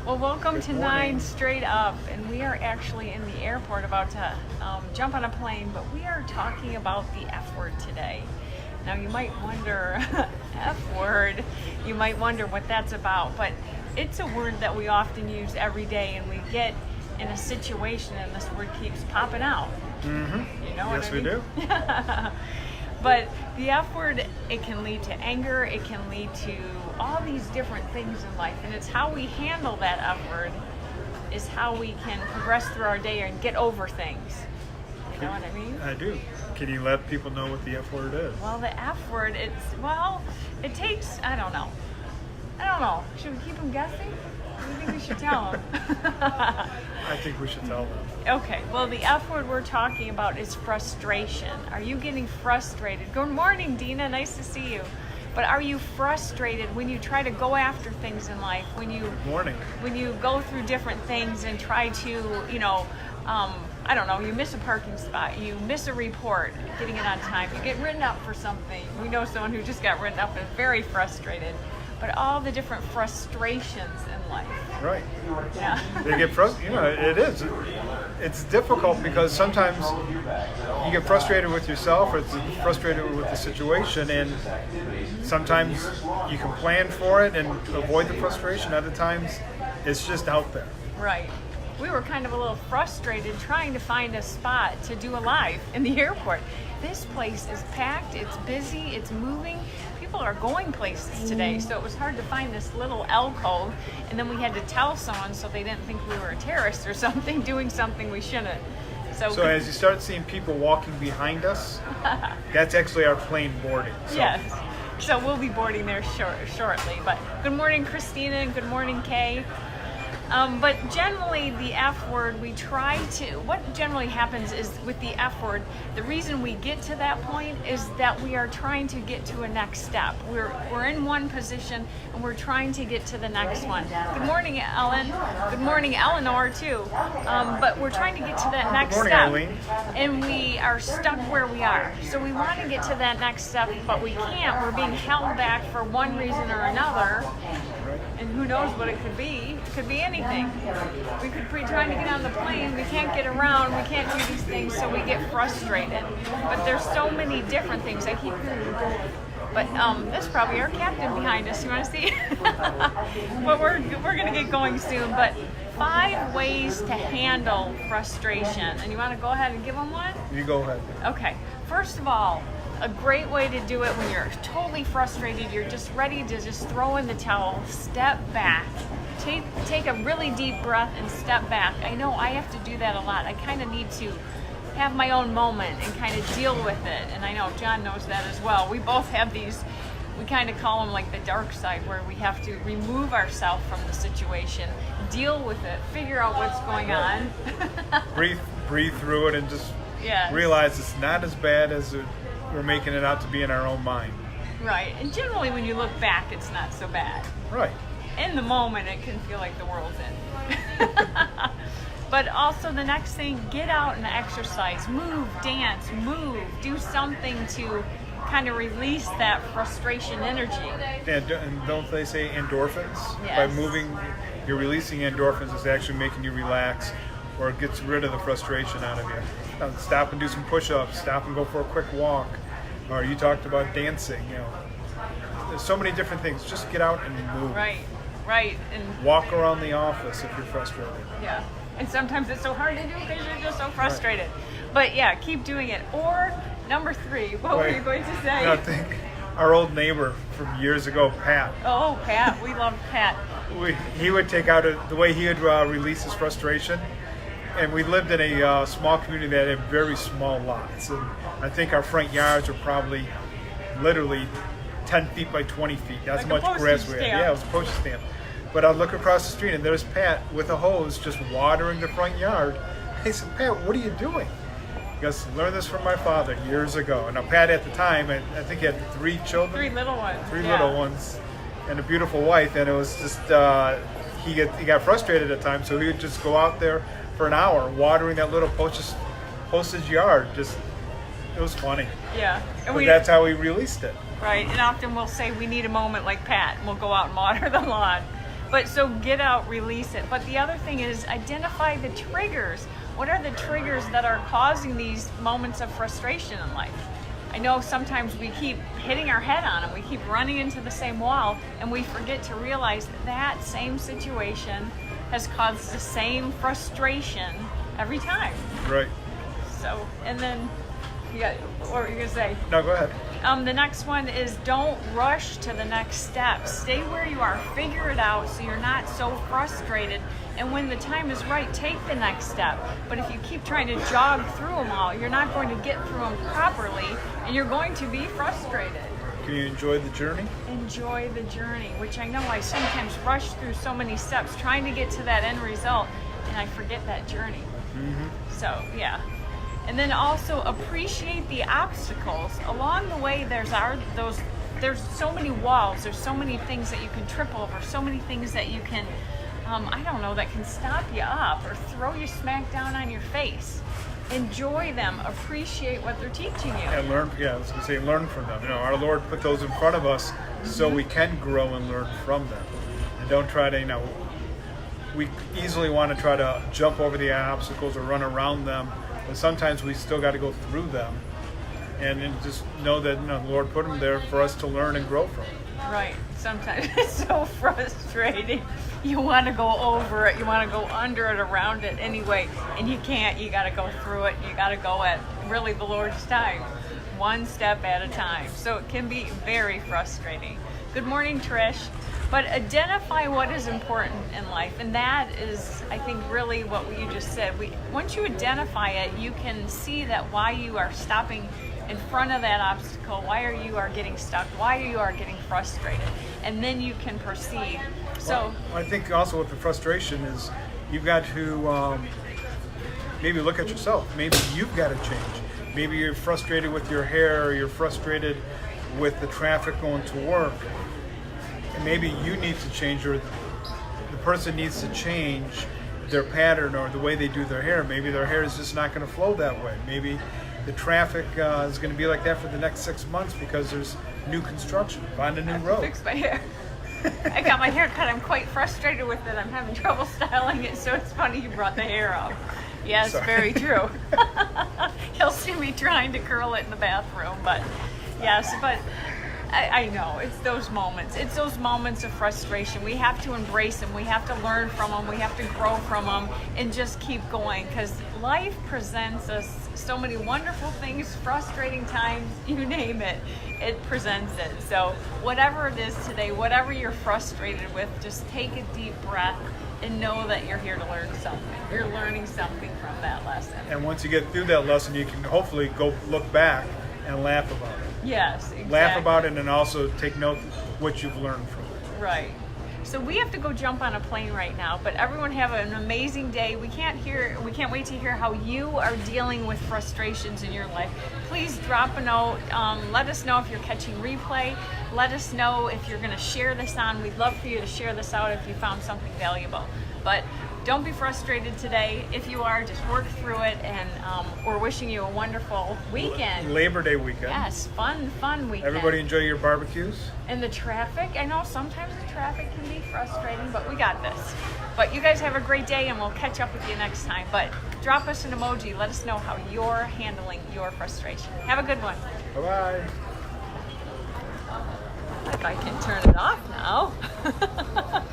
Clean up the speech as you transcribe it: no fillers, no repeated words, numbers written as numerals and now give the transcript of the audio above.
Well, welcome to 9 Straight Up, and we are actually in the airport about to jump on a plane, but we are talking about the F word today. Now you might wonder, F word, you might wonder what that's about, but it's a word that we often use every day, and we get in a situation and this word keeps popping out. Mm-hmm. You know yes, what I mean? we do. But the F word, it can lead to anger, it can lead to all these different things in life, and it's how we handle that F word is how we can progress through our day and get over things. You know what I mean? I do. Can you let people know what the F word is? Well, the F word, it takes, I don't know. Should we keep them guessing? What do you think we should tell them? I think we should tell them. Okay, well, the F word we're talking about is frustration. Are you getting frustrated? Good morning, Dina. Nice to see you. But are you frustrated when you try to go after things in life? When you Good morning. When you go through different things and try to, I don't know, you miss a parking spot, you miss a report, getting it on time, you get written up for something. We know someone who just got written up and is very frustrated. But all the different frustrations in life. Right. Yeah. They get frustrated. It is. It's difficult because sometimes you get frustrated with yourself or it's frustrated with the situation, and sometimes you can plan for it and avoid the frustration. Other times it's just out there. Right. We were kind of a little frustrated trying to find a spot to do a live in the airport. This place is packed, it's busy, it's moving. People are going places today, so it was hard to find this little alcove, and then we had to tell someone so they didn't think we were a terrorist or something, doing something we shouldn't. So as you start seeing people walking behind us, that's actually our plane boarding. So. Yes. So we'll be boarding there shortly. But good morning, Christina, and good morning, Kay. But generally, the F word, what generally happens is with the F word, the reason we get to that point is that we are trying to get to a next step. We're in one position and we're trying to get to the next one. Good morning, Ellen. Good morning, Eleanor, too. But we're trying to get to that next morning, step. Eileen. And we are stuck where we are. So we want to get to that next step, but we can't. We're being held back for one reason or another. And who knows what it could be. It could be anything. We could be trying to get on the plane, we can't get around, we can't do these things, so we get frustrated. But there's so many different things. I keep hearing, but this is probably our captain behind us. You want to see? But we're going to get going soon. But 5 ways to handle frustration. And you want to go ahead and give them one? You go ahead. Okay. First of all, a great way to do it when you're totally frustrated, you're just ready to just throw in the towel, step back, take a really deep breath and step back. I know I have to do that a lot. I kind of need to have my own moment and kind of deal with it. And I know John knows that as well. We both have these, we kind of call them like the dark side, where we have to remove ourselves from the situation, deal with it, figure out what's going on. breathe through it and just Yes. realize it's not as bad as we're making it out to be in our own mind. Right. And generally when you look back, it's not so bad. Right. In the moment, it can feel like the world's end. But also the next thing, get out and exercise, move, dance, do something to kind of release that frustration energy. And don't they say endorphins? Yes. By moving, you're releasing endorphins. It's actually making you relax, or it gets rid of the frustration out of you. Stop and do some push-ups. Stop and go for a quick walk. Or you talked about dancing. There's so many different things. Just get out and move. Right. And walk around the office if you're frustrated. Yeah. And sometimes it's so hard to do because you're just so frustrated. Right. But yeah, keep doing it. Or number 3, what were you going to say? I think our old neighbor from years ago, Pat. Oh, Pat. We loved Pat. He would take out the way he would release his frustration. And we lived in a small community that had very small lots. And I think our front yards were probably literally 10 feet by 20 feet. That's like how much grass we had. Yeah, it was a postage stamp. But I'd look across the street and there's Pat with a hose just watering the front yard. I said, Pat, what are you doing? He goes, learned this from my father years ago. And now Pat at the time, I think he had 3 children. 3 little ones. 3 little ones and a beautiful wife. And it was just, he got frustrated at times, so he would just go out there for an hour watering that little postage yard. It was funny. Yeah. And that's how we released it. Right. And often we'll say we need a moment like Pat, and we'll go out and water the lawn. But so get out, release it. But the other thing is identify the triggers. What are the triggers that are causing these moments of frustration in life? I know sometimes we keep hitting our head on them. We keep running into the same wall, and we forget to realize that that same situation has caused the same frustration every time. Right. So, and then you got, what were you gonna say? No, go ahead. The next one is don't rush to the next step. Stay where you are. Figure it out so you're not so frustrated. And when the time is right, take the next step. But if you keep trying to jog through them all, you're not going to get through them properly, and you're going to be frustrated. Can you enjoy the journey? Enjoy the journey, which I know I sometimes rush through so many steps trying to get to that end result, and I forget that journey. So, yeah. And then also appreciate the obstacles. Along the way, there's so many walls, there's so many things that you can trip over, so many things that you can, that can stop you up or throw you smack down on your face. Enjoy them, appreciate what they're teaching you. And learn, I was going to say learn from them. Our Lord put those in front of us so we can grow and learn from them. And don't try to, we easily want to try to jump over the obstacles or run around them. But sometimes we still got to go through them, and then just know that the Lord put them there for us to learn and grow from. Right. Sometimes it's so frustrating. You want to go over it, you want to go under it, around it anyway, and you can't. You got to go through it. You got to go at really the Lord's time, one step at a time. So it can be very frustrating. Good morning, Trish. But identify what is important in life, and that is, I think, really what you just said. Once you identify it, you can see that why you are stopping in front of that obstacle, why you are getting stuck, why you are getting frustrated, and then you can proceed. So I think also with the frustration is you've got to maybe look at yourself. Maybe you've got to change. Maybe you're frustrated with your hair, or you're frustrated with the traffic going to work. Maybe you need to change, or the person needs to change their pattern or the way they do their hair. Maybe their hair is just not going to flow that way. Maybe the traffic is going to be like that for the next 6 months because there's new construction. Find a new road. Fix my hair. I got my hair cut. I'm quite frustrated with it. I'm having trouble styling it, so it's funny you brought the hair up. Yes, very true. You'll see me trying to curl it in the bathroom, but yes, but I know, it's those moments. It's those moments of frustration. We have to embrace them. We have to learn from them. We have to grow from them and just keep going, because life presents us so many wonderful things, frustrating times, you name it, it presents it. So whatever it is today, whatever you're frustrated with, just take a deep breath and know that you're here to learn something. You're learning something from that lesson. And once you get through that lesson, you can hopefully go look back and laugh about it. Yes, exactly. Laugh about it and also take note of what you've learned from it. Right. So we have to go jump on a plane right now, but everyone have an amazing day. We can't wait to hear how you are dealing with frustrations in your life. Please drop a note. Let us know if you're catching replay. Let us know if you're going to share this on. We'd love for you to share this out if you found something valuable. But don't be frustrated today. If you are, just work through it, and we're wishing you a wonderful weekend. Labor Day weekend. Yes, fun weekend. Everybody enjoy your barbecues. And the traffic, I know sometimes the traffic can be frustrating, but we got this. But you guys have a great day, and we'll catch up with you next time. But drop us an emoji. Let us know how you're handling your frustration. Have a good one. Bye-bye. If I can turn it off now.